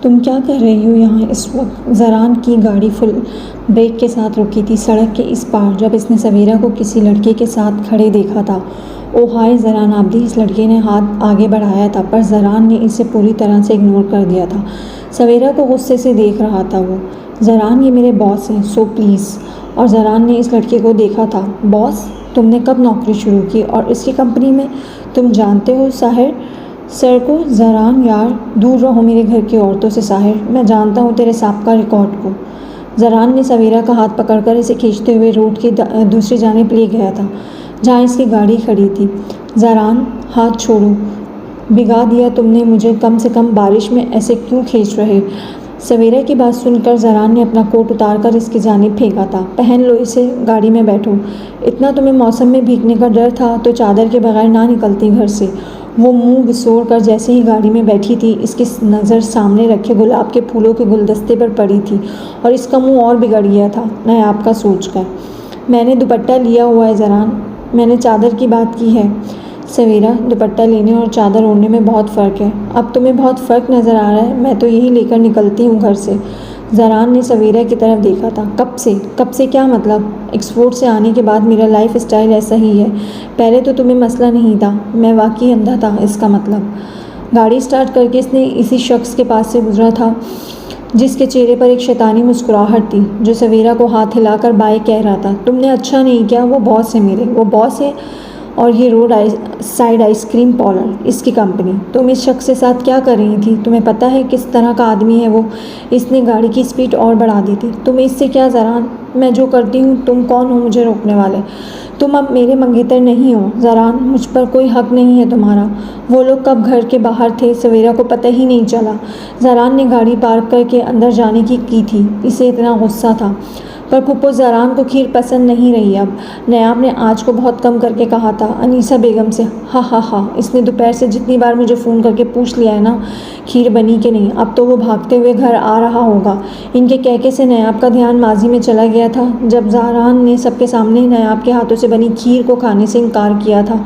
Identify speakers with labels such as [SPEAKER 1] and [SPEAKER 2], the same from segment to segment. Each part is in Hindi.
[SPEAKER 1] तुम क्या कर रही हो यहाँ इस वक्त? ज़रान की गाड़ी फुल ब्रेक के साथ रुकी थी सड़क के इस पार जब इसने सवेरा को किसी लड़के के साथ खड़े देखा था। ओ हाय ज़रान आब्दी, इस लड़के ने हाथ आगे बढ़ाया था पर ज़रान ने इसे पूरी तरह से इग्नोर कर दिया था। सवेरा को गुस्से से देख रहा था वो। ज़रान, ये मेरे बॉस हैं, सो प्लीज़। और ज़रान ने इस लड़के को देखा था। बॉस? तुमने कब नौकरी शुरू की और इसकी कंपनी में? तुम जानते हो साहिर सर को? ज़रान, यार दूर रहो मेरे घर की औरतों से साहिर, मैं जानता हूँ तेरे साबका रिकॉर्ड को। ज़रान ने सवेरा का हाथ पकड़कर इसे खींचते हुए रोड की दूसरी जानिब ले गया था जहाँ इसकी गाड़ी खड़ी थी। ज़रान, हाथ छोड़ो, भिगा दिया तुमने मुझे, कम से कम बारिश में ऐसे क्यों खींच रहे? सवेरा की बात सुनकर ज़रान ने अपना कोट उतारकर इसकी जानिब फेंका था। पहन लो इसे, गाड़ी में बैठो। इतना तुम्हें मौसम में भीगने का डर था तो चादर के बगैर ना निकलती घर से। वो मुंह घिसोड़ कर जैसे ही गाड़ी में बैठी थी इसकी नज़र सामने रखे गुलाब के फूलों के गुलदस्ते पर पड़ी थी और इसका मुंह और बिगड़ गया था नायाब का सोचकर। मैंने दुपट्टा लिया हुआ है ज़रान, मैंने चादर की बात की है। सवेरा, दुपट्टा लेने और चादर ओढ़ने में बहुत फ़र्क है। अब तुम्हें बहुत फ़र्क नज़र आ रहा है, मैं तो यही लेकर निकलती हूँ घर से। ज़रान ने सवेरा की तरफ देखा था। कब से? कब से क्या मतलब? एक्सपोर्ट से आने के बाद मेरा लाइफ स्टाइल ऐसा ही है। पहले तो तुम्हें मसला नहीं था, मैं वाकई अंधा था इसका मतलब। गाड़ी स्टार्ट करके इसने इसी शख्स के पास से गुजरा था जिसके चेहरे पर एक शैतानी मुस्कुराहट थी, जो सवेरा को हाथ हिलाकर बाय कह रहा था, तुमने अच्छा नहीं किया, वो बॉस है मेरे, वो बॉस है और ये साइड आइसक्रीम पार्लर इसकी कंपनी। तुम इस शख्स के साथ क्या कर रही थी? तुम्हें पता है किस तरह का आदमी है वो? इसने गाड़ी की स्पीड और बढ़ा दी थी। तुम्हें इससे क्या ज़रान? मैं जो करती हूँ, तुम कौन हो मुझे रोकने वाले? तुम अब मेरे मंगेतर नहीं हो ज़रान, मुझ पर कोई हक नहीं है तुम्हारा। वो लोग कब घर के बाहर थे सवेरा को पता ही नहीं चला। ज़रान ने गाड़ी पार्क करके अंदर जाने की थी, इसे इतना गुस्सा था। पर फुप्पो ज़रान को खीर पसंद नहीं रही। अब नयाब ने आज को बहुत कम करके कहा था अनीसा बेगम से, हा, इसने दोपहर से जितनी बार मुझे फ़ोन करके पूछ लिया है ना खीर बनी कि नहीं। अब तो वो भागते हुए घर आ रहा होगा। इनके कहके से नयाब का ध्यान माजी में चला गया था जब ज़रान ने सबके सामने नयाब के हाथों से बनी खीर को खाने से इनकार किया था।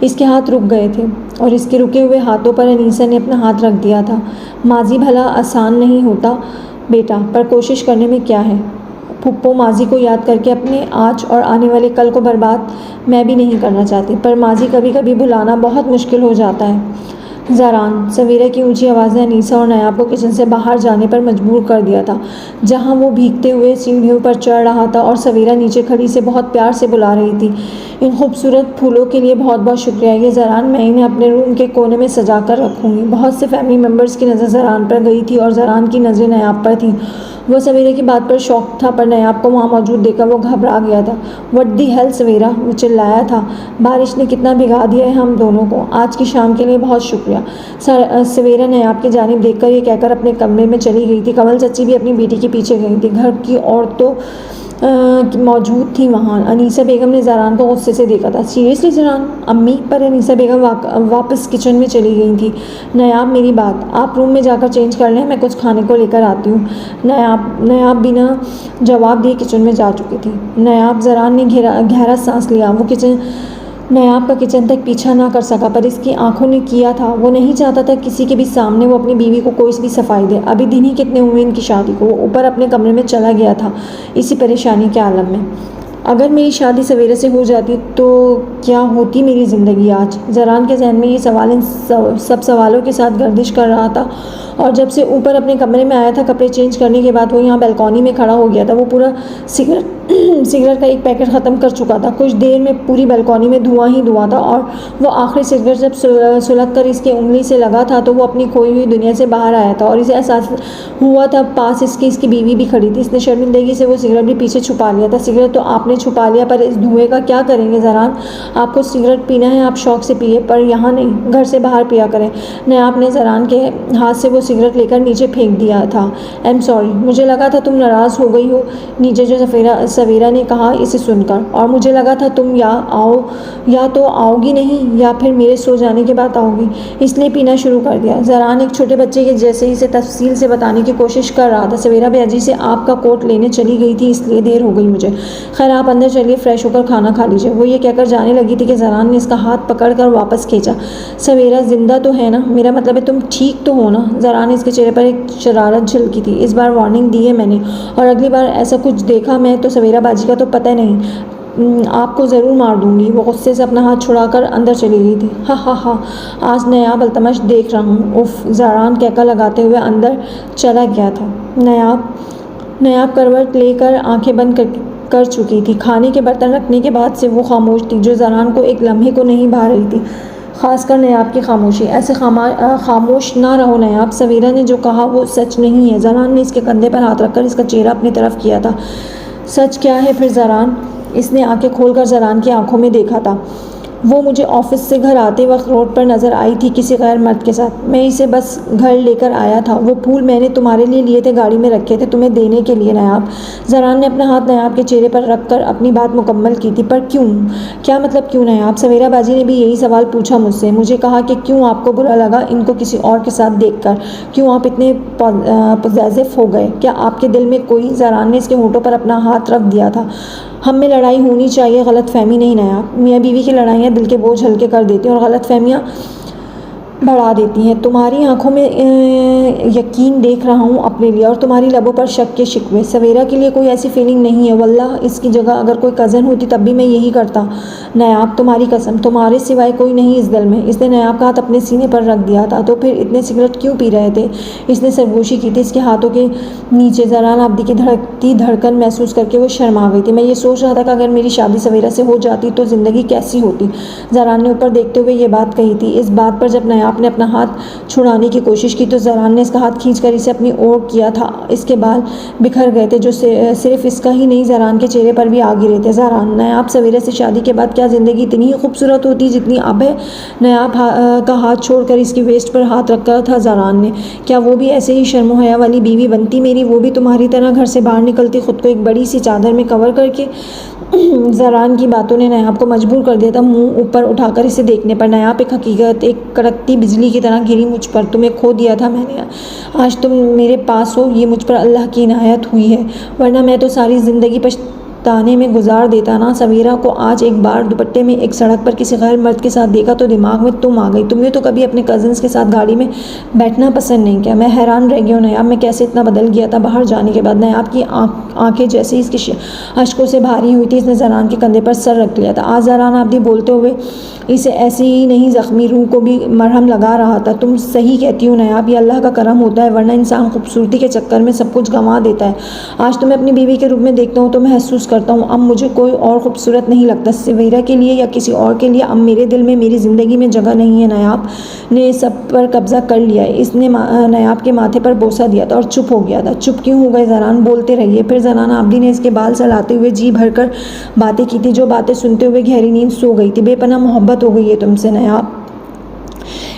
[SPEAKER 1] इसके हाथ रुक गए थे और इसके रुके हुए हाथों पर अनीसा ने अपना हाथ रख दिया था। माजी भला आसान नहीं होता बेटा, पर कोशिश करने में क्या है। फुप्पो, माजी को याद करके अपने आज और आने वाले कल को बर्बाद मैं भी नहीं करना चाहती, पर माजी कभी कभी भुलाना बहुत मुश्किल हो जाता है। ज़रान, सवेरा की ऊंची आवाज़ ने अनीसा और नयाब को किचन से बाहर जाने पर मजबूर कर दिया था, जहां वो भीगते हुए सीढ़ियों पर चढ़ रहा था और सवेरा नीचे खड़ी से बहुत प्यार से बुला रही थी, इन खूबसूरत फूलों के लिए बहुत बहुत शुक्रिया। ये ज़रान, मैं इन्हें अपने रूम के कोने में सजा कर रखूँगी। बहुत से फैमिली मेम्बर्स की नज़र ज़रान पर गई थी और ज़रान की नज़रें नयाब पर थीं। वो सवेरे की बात पर शौक था पर नयाब को वहाँ मौजूद देखकर वो घबरा गया था। व्हाट दी हेल सवेरा, वो चिल्लाया था, बारिश ने कितना भिगा दिया है हम दोनों को। आज की शाम के लिए बहुत शुक्रिया। सवेरा नयाब की जानिब देखकर ये कहकर अपने कमरे में चली गई थी। कमल चाची भी अपनी बेटी के पीछे गई थी। घर की औरतों मौजूद थी वहाँ। अनीसा बेगम ने ज़रान को गुस्से से देखा था। सीरियसली ज़रान? अम्मी? पर अनीसा बेगम वापस किचन में चली गई थी। नयाब, मेरी बात, आप रूम में जाकर चेंज कर लें, मैं कुछ खाने को लेकर आती हूँ। नयाब बिना जवाब दिए किचन में जा चुकी थी। नयाब, ज़रान ने गहरा सांस लिया। वो नयाब का किचन तक पीछा ना कर सका पर इसकी आंखों ने किया था। वो नहीं चाहता था किसी के भी सामने वो अपनी बीवी को कोई भी सफाई दे। अभी दिन ही कितने हुए इनकी शादी को। वो ऊपर अपने कमरे में चला गया था इसी परेशानी के आलम में। अगर मेरी शादी सवेरे से हो जाती तो क्या होती मेरी ज़िंदगी आज? ज़रान के जहन में ये सवाल इन सब सवालों के साथ गर्दिश कर रहा था और जब से ऊपर अपने कमरे में आया था कपड़े चेंज करने के बाद वो यहाँ बालकनी में खड़ा हो गया था। वो पूरा सिगरेट का एक पैकेट ख़त्म कर चुका था। कुछ देर में पूरी बालकनी में धुआं ही धुआं था और वो आखिरी सिगरेट जब सुलग कर इसकी उंगली से लगा था तो वो अपनी खोई हुई दुनिया से बाहर आया था और इसे एहसास हुआ था पास इसकी बीवी भी खड़ी थी। इसने शर्मिंदगी से वो सिगरेट भी पीछे छुपा लिया था। सिगरेट तो आपने छुपा लिया पर इस धुएं का क्या करेंगे ज़रान? आपको सिगरेट पीना है आप शौक से पिए, पर यहाँ नहीं, घर से बाहर पिया करें। नयाब ने ज़रान के हाथ से वो सिगरेट लेकर नीचे फेंक दिया था। आई एम सॉरी, मुझे लगा था तुम नाराज़ हो गई हो, नीचे जो सवेरा ने कहा इसे सुनकर, और मुझे लगा था तुम या तो आओगी नहीं या फिर मेरे सो जाने के बाद आओगी, इसलिए पीना शुरू कर दिया। ज़रान एक छोटे बच्चे के जैसे इसे तफसील से बताने की कोशिश कर रहा था। सवेरा भैया जी से आपका कोट लेने चली गई थी इसलिए देर हो गई मुझे। खैर आप अंदर चलिए, फ्रेश होकर खाना खा लीजिए। वो ये कहकर जाने लगी थी कि ज़रान ने इसका हाथ पकड़कर वापस खींचा। सवेरा ज़िंदा तो है ना? मेरा मतलब है तुम ठीक तो हो ना? ज़रान ने इसके चेहरे पर एक शरारत झलकी थी। इस बार वार्निंग दी है मैंने, और अगली बार ऐसा कुछ देखा मैं तो सवेरा बाजी का तो पता नहीं, आपको ज़रूर मार दूंगी। वो गुस्से से अपना हाथ छुड़ाकर अंदर चली गई थी। हा हा हा, आज नयाब अल्तमश देख रहा हूँ। उफ, ज़रान कहकर लगाते हुए अंदर चला गया था। नयाब करवट लेकर आंखें बंद कर चुकी थी। खाने के बर्तन रखने के बाद से वो खामोश थी, जो ज़रान को एक लम्हे को नहीं भा रही थी, ख़ासकर नयाब की खामोशी। ऐसे खामोश ना रहो नयाब, सवेरा ने जो कहा वो सच नहीं है। ज़रान ने इसके कंधे पर हाथ रखकर इसका चेहरा अपनी तरफ किया था। सच क्या है फिर ज़रान? इसने आंखें खोलकर ज़रान की आंखों में देखा था। वो मुझे ऑफिस से घर आते वक्त रोड पर नज़र आई थी किसी गैर मर्द के साथ। मैं इसे बस घर लेकर आया था। वो फूल मैंने तुम्हारे लिए लिए थे, गाड़ी में रखे थे तुम्हें देने के लिए नयाब। ज़रान ने अपना हाथ नयाब के चेहरे पर रखकर अपनी बात मुकम्मल की थी। पर क्यों? क्या मतलब क्यों नयाब? सवेरा बाजी ने भी यही सवाल पूछा मुझसे। मुझे कहा कि क्यों आपको बुरा लगा इनको किसी और के साथ देखकर? क्यों आप इतने पॉजिटिव हो गए? क्या आपके दिल में कोई? ज़रान ने इसके होंठों पर अपना हाथ रख दिया था। हम में लड़ाई होनी चाहिए, गलत फहमी नहीं नयाब। मियाँ बीवी की लड़ाइयाँ दिल के बोझ हल्के कर देती हैं और गलत फहमियाँ बढ़ा देती हैं। तुम्हारी आंखों में यकीन देख रहा हूँ अपने लिए, और तुम्हारी लबों पर शक के शिकवे। सवेरा के लिए कोई ऐसी फीलिंग नहीं है। वल्लाह इसकी जगह अगर कोई कज़न होती तब भी मैं यही करता नयाब, तुम्हारी कसम, तुम्हारे सिवाय कोई नहीं इस दिल में। इसने नयाब का हाथ अपने सीने पर रख दिया था। तो फिर इतने सिगरेट क्यों पी रहे थे? इसने सरगोशी की थी। इसके हाथों के नीचे ज़रान आब्दी की धड़कती धड़कन महसूस करके वो शर्मा गई थी। मैं ये सोच रहा था कि अगर मेरी शादी सवेरा से हो जाती तो ज़िंदगी कैसी होती। ज़रान ने ऊपर देखते हुए ये बात कही थी। इस बात पर जब नयाब ने अपना हाथ छुड़ाने की कोशिश की तो ज़रान ने इसका हाथ खींचकर इसे अपनी ओर किया था। इसके बाल बिखर गए थे, जो सिर्फ इसका ही नहीं ज़रान के चेहरे पर भी आ गिरे थे। ज़रान, नयाब सवेरे से शादी के बाद क्या ज़िंदगी इतनी ही खूबसूरत होती जितनी अब है? नयाब का हाथ छोड़कर इसकी वेस्ट पर हाथ रखा था ज़रान ने। क्या वो भी ऐसे ही शर्म हया वाली बीवी बनती मेरी? वो भी तुम्हारी तरह घर से बाहर निकलती, खुद को एक बड़ी सी चादर में कवर करके? ज़रान की बातों ने नयाब को मजबूर कर दिया था मुंह ऊपर उठाकर इसे देखने पर। नयाब, एक हकीकत एक कड़कती बिजली की तरह गिरी मुझ पर। तुम्हें खो दिया था मैंने, आज तुम मेरे पास हो, ये मुझ पर अल्लाह की इनायत हुई है, वरना मैं तो सारी ज़िंदगी ताने में गुजार देता ना। सवेरा को आज एक बार दुपट्टे में एक सड़क पर किसी गैर मर्द के साथ देखा तो दिमाग में तुम आ गई। तुमने तो कभी अपने कज़न्स के साथ गाड़ी में बैठना पसंद नहीं किया। मैं हैरान रह गई हूँ नयाब, मैं कैसे इतना बदल गया था बाहर जाने के बाद। नयाब की आंखें जैसे इसकी अश्कों से भारी हुई थी। इसने ज़रान के कंधे पर सर रख लिया था। आज ज़रान आब्दी बोलते हुए इसे ऐसी ही नहीं ज़ख्मी रूह को भी मरहम लगा रहा था। तुम सही कहती हो नयाब, ये अल्लाह का करम होता है, वरना इंसान खूबसूरती के चक्कर में सब कुछ गंवा देता है। आज तुम्हें अपनी बीवी के रूप में देखता हूँ तो महसूस करता हूँ अब मुझे कोई और खूबसूरत नहीं लगता। सवेरा के लिए या किसी और के लिए अब मेरे दिल में, मेरी ज़िंदगी में जगह नहीं है। नयाब ने सब पर कब्जा कर लिया है। इसने नयाब के माथे पर बोसा दिया था और चुप हो गया था। चुप क्यों हो गए ज़रान? बोलते रहिए। फिर ज़रान आब्दी ने इसके बाल सहलाते हुए जी भरकर बातें की थी, जो बातें सुनते हुए गहरी नींद सो गई थी। बेपनाह मोहब्बत हो गई है तुमसे नयाब।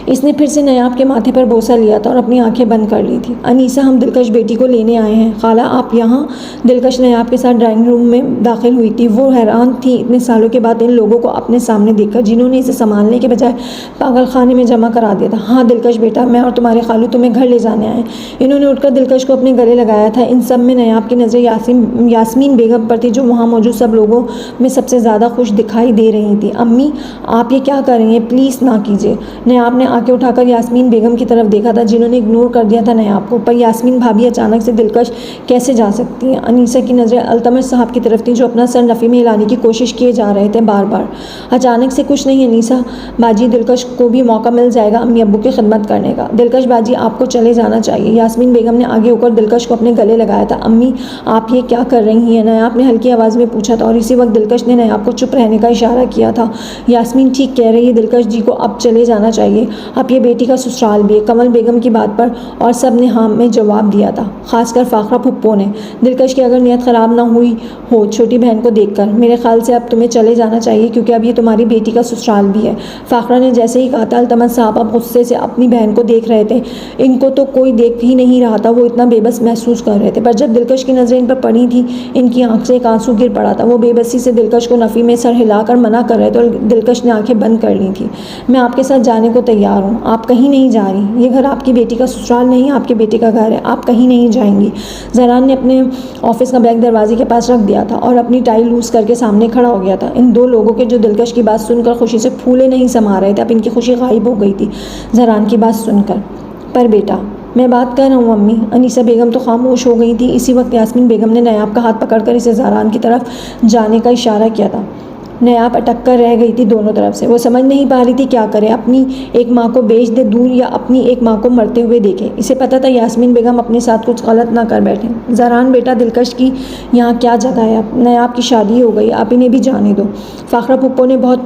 [SPEAKER 1] इसने फिर से नयाब के माथे पर बोसा लिया था और अपनी आंखें बंद कर ली थी। अनीसा, हम दिलकश बेटी को लेने आए हैं। खाला, आप यहाँ? दिलकश नयाब के साथ ड्राइंग रूम में दाखिल हुई थी। वो हैरान थी इतने सालों के बाद इन लोगों को अपने सामने देखकर, जिन्होंने इसे संभालने के बजाय पागल खाने में जमा करा दिया था। हाँ दिलकश बेटा, मैं और तुम्हारे खालू तुम्हें घर ले जाने आए। इन्होंने उठकर दिलकश को अपने गले लगाया था। इन सब में नयाब की नज़र यास्मीन बेगम पर थी, जो वहाँ मौजूद सब लोगों में सबसे ज़्यादा खुश दिखाई दे रही थी। अम्मी, आप ये क्या कर रही हैं? प्लीज़ ना कीजिए। नयाब ने आंखें उठाकर यास्मीन बेगम की तरफ देखा था, जिन्होंने इग्नोर कर दिया था नयाब को। पर यास्मीन भाभी अचानक से दिलकश कैसे जा सकती हैं? अनीसा की नज़रें अल्तमश साहब की तरफ थी, जो अपना सर नफ़ी में हिलाने की कोशिश किए जा रहे थे बार बार। अचानक से कुछ नहीं अनीसा बाजी, दिलकश को भी मौका मिल जाएगा अम्मी अब्बू की खिदमत करने का। दिलकश बाजी, आपको चले जाना चाहिए। यास्मीन बेगम ने आगे होकर दिलकश को अपने गले लगाया था। अम्मी, आप ये क्या कर रही हैं? नयाब ने हल्की आवाज़ में पूछा था, और इसी वक्त दिलकश ने नयाब को चुप रहने का इशारा किया था। यास्मीन ठीक कह रही है, दिलकश जी को अब चले जाना चाहिए। अब ये बेटी का ससुराल भी है। कमल बेगम की बात पर और सब ने हाँ में जवाब दिया था, खासकर फाखरा फुप्पो ने। दिलकश की अगर नीयत ख़राब ना हुई हो छोटी बहन को देखकर, मेरे ख्याल से अब तुम्हें चले जाना चाहिए, क्योंकि अब ये तुम्हारी बेटी का ससुराल भी है। फाखरा ने जैसे ही कहा था, अल्तमश साहब अब गुस्से से अपनी बहन को देख रहे थे। इनको तो कोई देख ही नहीं रहा था, वो इतना बेबस महसूस कर रहे थे। पर जब दिलकश की नज़रें इन पर पड़ी थी, इनकी आंख से एक आंसू गिर पड़ा था। वो बेबसी से दिलकश को नफ़ी में सर हिलाकर मना कर रहे थे और दिलकश ने आंखें बंद कर ली थी। मैं आपके साथ जाने को तैयार तैयार हूँ, आप कहीं नहीं जा रही, ये घर आपकी बेटी का ससुराल नहीं, आपके बेटे का घर है, आप कहीं नहीं जाएंगी। जरान ने अपने ऑफिस का बैग दरवाजे के पास रख दिया था और अपनी टाई लूज़ करके सामने खड़ा हो गया था। इन दो लोगों के जो दिलकश की बात सुनकर खुशी से फूले नहीं समा रहे थे, अब इनकी खुशी गायब हो गई थी जरान की बात सुनकर। पर बेटा, मैं बात कर रहा हूँ अम्मी। अनीसा बेगम तो खामोश हो गई थी। इसी वक्त यास्मीन बेगम ने नयाब का हाथ पकड़कर इसे जरान की तरफ जाने का इशारा किया था। नयाब अटक कर रह गई थी दोनों तरफ से। वो समझ नहीं पा रही थी क्या करे, अपनी एक माँ को बेच दे दूर या अपनी एक माँ को मरते हुए देखे। इसे पता था यास्मीन बेगम अपने साथ कुछ गलत ना कर बैठे। जरान बेटा, दिलकश की यहाँ क्या जगह है, अब नयाब की शादी हो गई, आप इन्हें भी जाने दो। फ़ाखरा फुप्पो ने बहुत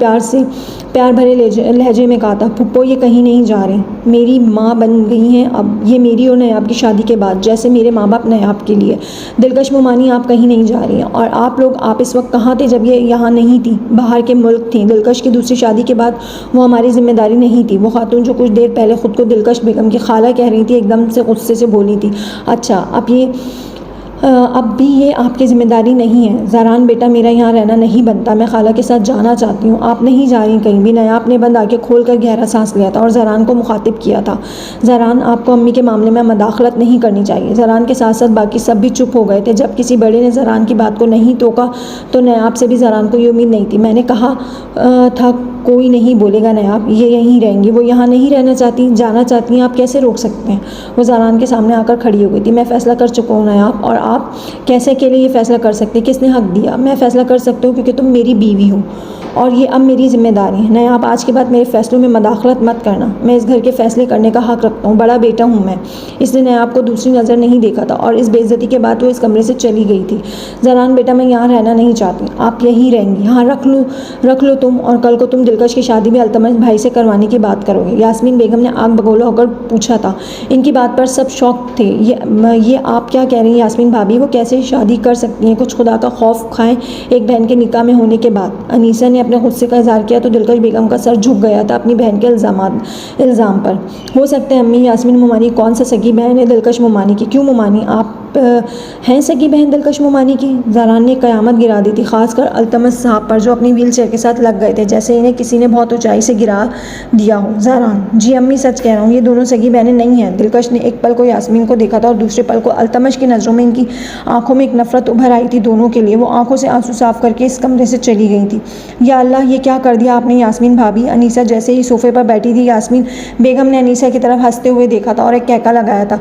[SPEAKER 1] प्यार भरे लहजे में कहा था। फुप्पो, ये कहीं नहीं जा रही, मेरी माँ बन गई हैं अब ये मेरी और नयाब की शादी के बाद, जैसे मेरे माँ बाप नयाब के लिए। दिलकश मोमानी, आप कहीं नहीं जा रही हैं। और आप लोग, आप इस वक्त कहाँ थे जब ये यहाँ नहीं थी, बाहर के मुल्क थी। दिलकश की दूसरी शादी के बाद वो हमारी जिम्मेदारी नहीं थी। वो खातून जो कुछ देर पहले ख़ुद को दिलकश बेगम की खाला कह रही थी, एकदम से गुस्से से बोली थी। अच्छा, अब भी ये आपकी ज़िम्मेदारी नहीं है। जरान बेटा, मेरा यहाँ रहना नहीं बनता, मैं खाला के साथ जाना चाहती हूँ, आप नहीं जा रही कहीं भी। नयाब ने बंद आंखें खोल कर गहरा सांस लिया था और जरान को मुखातिब किया था। जरान, आपको अम्मी के मामले में मदाखलत नहीं करनी चाहिए। जरान के साथ साथ बाकी सब भी चुप हो गए थे। जब किसी बड़े ने जरान की बात को नहीं टोका तो नयाब से भी जरान को ये उम्मीद नहीं थी। मैंने कहा था कोई नहीं बोलेगा नयाब, ये यहीं रहेंगी। वो यहाँ नहीं रहना चाहती, जाना चाहती हैं, आप कैसे रोक सकते हैं। वो जरान के सामने आकर खड़ी हो गई थी। मैं फ़ैसला कर चुका हूँ नयाब, और आप कैसे अकेले ये फ़ैसला कर सकते, किसने हक दिया। मैं फ़ैसला कर सकती हूँ क्योंकि तुम मेरी बीवी हो और ये अब मेरी ज़िम्मेदारी है। नयाब, आज के बाद मेरे फ़ैसलों में मदाखलत मत करना। मैं इस घर के फ़ैसले करने का हक़ रखता हूँ, बड़ा बेटा हूँ मैं। इसने नयाब को दूसरी नज़र नहीं देखा था और इस बेइज्जती के बाद वो इस कमरे से चली गई थी। जरान बेटा, मैं यहाँ रहना नहीं चाहती, आप यहीं रहेंगी। हाँ, रख लो तुम, और कल को तुम दिलकश की शादी भी अल्तमश भाई से करवाने की बात करोगे। यास्मीन बेगम ने आग बगोला होकर पूछा था। इनकी बात पर सब शौक थे। ये आप क्या कह रही हैं यास्मीन भाभी, वो कैसे शादी कर सकती हैं, कुछ खुदा का खौफ खाएं एक बहन के निकाह में होने के बाद। अनीसा ने अपने गुस्से का इजहार किया तो दिलकश बेगम का सर झुक गया था अपनी बहन के इल्ज़ाम पर। हो सकता है अम्मी, यास्मीन मोमानी कौन सा सगी बहन है दिलकश मोमानी की। क्यों मोमानी, आप हैं सगी बहन दिलकश मोमानी की। जरान ने क़यामत गिरा दी थी, खासकर अल्तमश साहब पर जो अपनी व्हील चेयर के साथ लग गए थे, जैसे इन्हें किसी ने बहुत ऊंचाई से गिरा दिया हो। जरान, जी अम्मी, सच कह रहा हूँ, ये दोनों सगी बहनें नहीं हैं। दिलकश ने एक पल को यास्मीन को देखा था और दूसरे पल को अल्तमश की नज़रों में इनकी आंखों में एक नफरत उभर आई थी दोनों के लिए। वो आंखों से आंसू साफ करके इस कमरे से चली गई थी। या अल्लाह, ये क्या कर दिया आपने यास्मीन भाभी। अनीसा जैसे ही सोफे पर बैठी थी, यास्मीन बेगम ने अनीसा की तरफ हंसते हुए देखा था और एक कहका लगाया था।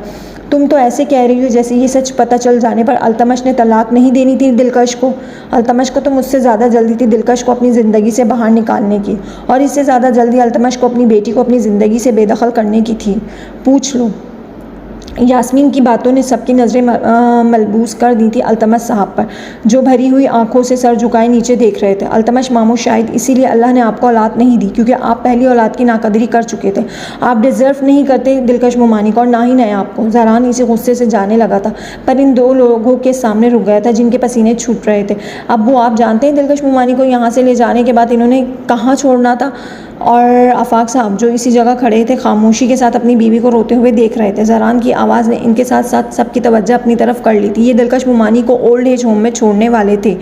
[SPEAKER 1] तुम तो ऐसे कह रही हो जैसे ये सच पता चल जाने पर अल्तमश ने तलाक नहीं देनी थी दिलकश को। अल्तमश को तो मुझसे ज़्यादा जल्दी थी दिलकश को अपनी ज़िंदगी से बाहर निकालने की, और इससे ज़्यादा जल्दी अल्तमश को अपनी बेटी को अपनी ज़िंदगी से बेदखल करने की थी। पूछ लो। यास्मीन की बातों ने सबकी नज़रें मलबूस कर दी थी अल्तमश साहब पर, जो भरी हुई आंखों से सर झुकाए नीचे देख रहे थे। अल्तमश मामू, शायद इसीलिए अल्लाह ने आपको औलाद नहीं दी, क्योंकि आप पहली औलाद की नाकदरी कर चुके थे। आप डिज़र्व नहीं करते दिलकश मोमानी को, और ना ही नया आपको। जरान इसी गुस्से से जाने लगा था, पर इन दो लोगों के सामने रुक गया था जिनके पसीने छूट रहे थे। अब वो, आप जानते हैं दिलकश मोमानी को यहाँ से ले जाने के बाद इन्होंने कहाँ छोड़ना था। और आफाक साहब जो इसी जगह खड़े थे, खामोशी के साथ अपनी बीवी को रोते हुए देख रहे थे। जरान की आवाज़ ने इनके साथ साथ सबकी तवज्जो अपनी तरफ कर ली थी। ये दिलकश मोमानी को ओल्ड एज होम में छोड़ने वाले थे,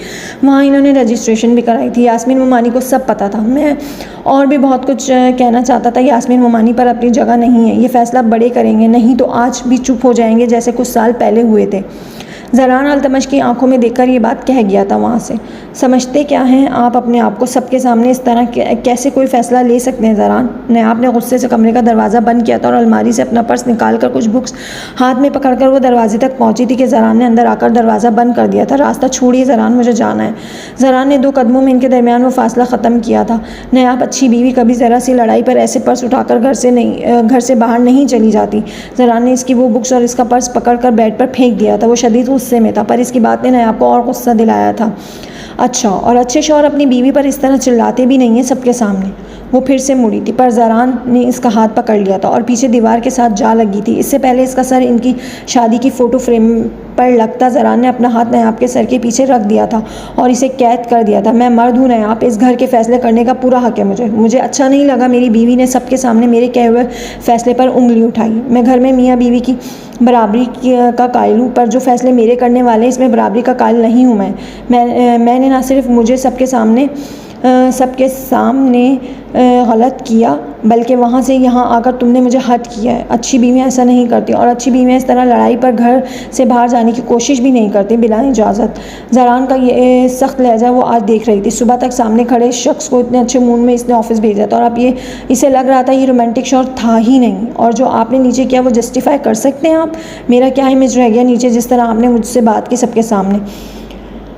[SPEAKER 1] वहाँ इन्होंने रजिस्ट्रेशन भी कराई थी। यास्मीन मोमानी को सब पता था। मैं और भी बहुत कुछ कहना चाहता था, यास्मीन मोमानी पर अपनी जगह नहीं है। ये फ़ैसला बड़े करेंगे, नहीं तो आज भी चुप हो जाएंगे जैसे कुछ साल पहले हुए थे। जरान अल्तमश की आंखों में देखकर ये बात कह गया था वहाँ से। समझते क्या हैं आप अपने आप को, सबके सामने इस तरह कैसे कोई फ़ैसला ले सकते हैं जरान। नयाब ने गुस्से से कमरे का दरवाज़ा बंद किया था और अलमारी से अपना पर्स निकाल कर कुछ बुक्स हाथ में पकड़कर वो दरवाजे तक पहुँची थी कि जरान ने अंदर आकर दरवाज़ा बंद कर दिया था। रास्ता छोड़िए जरान, मुझे जाना है। जरान ने 2 कदमों में इनके दरमियान वो फासला ख़त्म किया था। नयाब, अच्छी बीवी कभी ज़रा सी लड़ाई पर ऐसे पर्स उठाकर घर से बाहर नहीं चली जाती। जरान ने इसकी वो बुक्स और इसका पर्स पकड़ कर बेड पर फेंक दिया था। वो शदीद गुस्से में था, पर इसकी बात ने नयाब को और गुस्सा दिलाया था। अच्छा, और अच्छे शौहर अपनी बीवी पर इस तरह चिल्लाते भी नहीं हैं सबके सामने। वो फिर से मुड़ी थी, पर जरान ने इसका हाथ पकड़ लिया था और पीछे दीवार के साथ जा लगी थी। इससे पहले इसका सर इनकी शादी की फ़ोटो फ्रेम पर लगता, जरान ने अपना हाथ नयाब के सर के पीछे रख दिया था और इसे कैद कर दिया था। मैं मर्द हूँ नयाब, इस घर के फ़ैसले करने का पूरा हक़ है मुझे अच्छा नहीं लगा मेरी बीवी ने सबके सामने मेरे कहे हुए फ़ैसले पर उंगली उठाई। मैं घर में मियाँ बीवी की बराबरी का कायल हूँ, पर जो फ़ैसले मेरे करने वाले इसमें बराबरी का कायल नहीं हूँ। मैंने ना सिर्फ मुझे सबके सामने
[SPEAKER 2] सबके सामने गलत किया, बल्कि वहाँ से यहाँ आकर तुमने मुझे हर्ट किया है। अच्छी बीवियाँ ऐसा नहीं करती, और अच्छी बीवियाँ इस तरह लड़ाई पर घर से बाहर जाने की कोशिश भी नहीं करती बिला इजाज़त। ज़रान का ये सख्त लहजा वो आज देख रही थी। सुबह तक सामने खड़े शख्स को इतने अच्छे मूड में इसने ऑफिस भेजा था, और अब इसे लग रहा था ये रोमांटिक शौहर था ही नहीं। और जो आपने नीचे किया वो जस्टिफाई कर सकते हैं आप? मेरा क्या इमेज रह गया नीचे जिस तरह आपने मुझसे बात की सबके सामने?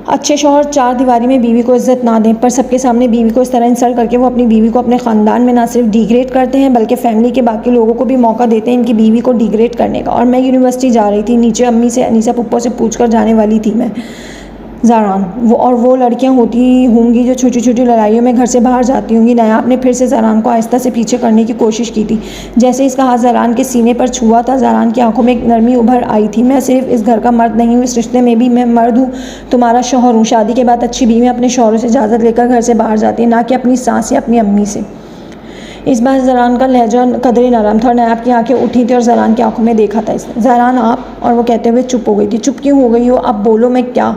[SPEAKER 2] अच्छे शौहर चार दीवारी में बीवी को इज़्ज़त ना दें, पर सबके सामने बीवी को इस तरह इंसल्ट करके वो अपनी बीवी को अपने ख़ानदान में ना सिर्फ डिग्रेड करते हैं, बल्कि फ़ैमिली के बाकी लोगों को भी मौका देते हैं इनकी बीवी को डिग्रेड करने का। और मैं यूनिवर्सिटी जा रही थी, नीचे अम्मी से अनीसा पुप्पो से पूछ कर जाने वाली थी मैं। ज़रान वो लड़कियां होती होंगी जो छोटी छोटी लड़ाइयों में घर से बाहर जाती होंगी। नायाब ने फिर से ज़रान को आहिस्ता से पीछे करने की कोशिश की थी। जैसे इसका हाथ ज़रान के सीने पर छुआ था, ज़रान की आंखों में एक नरमी उभर आई थी। मैं सिर्फ इस घर का मर्द नहीं हूँ, इस रिश्ते में भी मैं मर्द हूँ, तुम्हारा शौहर हूँ। शादी के बाद अच्छी बीवियाँ अपने शौहरों से इजाज़त लेकर घर से बाहर जाती हैं, ना कि अपनी सास या अपनी अम्मी से। इस बार ज़रान का लहजा कदरे नरम था और नायाब की आंखें उठी थी और ज़रान की आंखों में देखा था इसने। ज़रान आप, और वो कहते हुए चुप हो गई थी। चुप क्यों हो गई हो? अब बोलो, मैं क्या?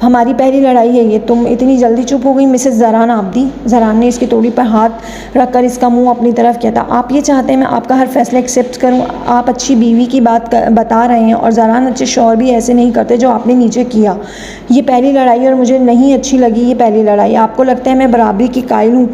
[SPEAKER 2] हमारी पहली लड़ाई है ये, तुम इतनी जल्दी चुप हो गई मिसेस ज़रान आबदी? ज़रान ने इसकी तोड़ी पर हाथ रखकर इसका मुंह अपनी तरफ किया था। आप ये चाहते हैं मैं आपका हर फैसला एक्सेप्ट करूं? आप अच्छी बीवी की बात बता रहे हैं, और ज़रान अच्छे शौहर भी ऐसे नहीं करते जो आपने नीचे किया। ये पहली लड़ाई और मुझे नहीं अच्छी लगी ये पहली लड़ाई। आपको लगता है मैं बराबरी की कायल हूँ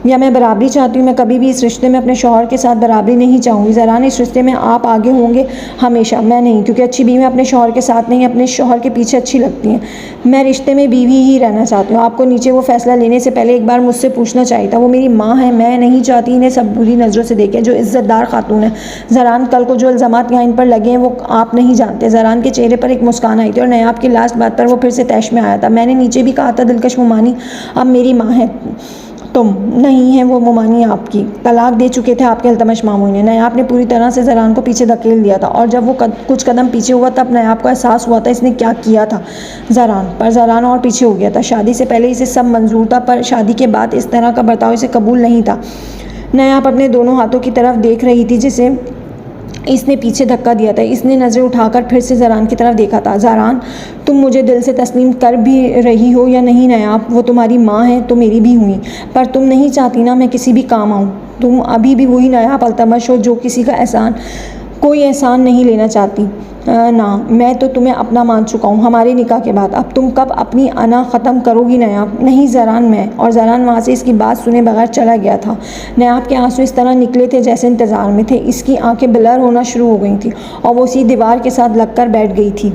[SPEAKER 2] या मैं बराबरी चाहती हूँ? मैं कभी भी इस रिश्ते में अपने शौहर के साथ बराबरी नहीं चाहूँगी। ज़रान, इस रिश्ते में आप आगे होंगे हमेशा, मैं नहीं, क्योंकि अच्छी बीवियाँ अपने शौहर के साथ नहीं, अपने शौहर के पीछे अच्छी लगती हैं। मैं रिश्ते में बीवी ही रहना चाहती हूँ। आपको नीचे वो फैसला लेने से पहले एक बार मुझसे पूछना चाहिए था। वो मेरी माँ है, मैं नहीं चाहती इन्हें सब बुरी नज़रों से देखें। जो इज़्ज़तदार खातून है ज़रान, कल को जो इल्ज़ामात यहाँ इन पर लगे हैं वो आप नहीं जानते। ज़रान के चेहरे पर एक मुस्कान आई थी और नायाब की लास्ट बात पर वो फिर से तैश में आया था। मैंने नीचे भी कहा था दिलकश मुमानी अब मेरी माँ है, तुम नहीं है वो मुमानी आपकी। तलाक दे चुके थे आपके अल्तमश मामू ने। नायाब ने पूरी तरह से ज़रान को पीछे धकेल दिया था, और जब वो कुछ कदम पीछे हुआ तब नायाब को एहसास हुआ था इसने क्या किया था ज़रान और पीछे हो गया था। शादी से पहले इसे सब मंजूर था, पर शादी के बाद इस तरह का बर्ताव इसे कबूल नहीं था। नायाब अपने दोनों हाथों की तरफ देख रही थी जिसे इसने पीछे धक्का दिया था। इसने नज़रें उठाकर फिर से ज़रान की तरफ देखा था। ज़रान, तुम मुझे दिल से तस्लीम कर भी रही हो या नहीं नायाब? वो तुम्हारी माँ है तो मेरी भी हुई, पर तुम नहीं चाहती ना मैं किसी भी काम आऊँ। तुम अभी भी वही नायाब अल्तमश हो जो किसी का कोई एहसान नहीं लेना चाहती। ना, मैं तो तुम्हें अपना मान चुका हूँ हमारे निकाह के बाद। अब तुम कब अपनी अना ख़त्म करोगी नायाब? नहीं ज़रान, मैं। और ज़रान वहाँ से इसकी बात सुने बगैर चला गया था। नायाब के आंसू इस तरह निकले थे जैसे इंतज़ार में थे। इसकी आंखें ब्लर होना शुरू हो गई थी और वो उसी दीवार के साथ लगकर बैठ गई थी।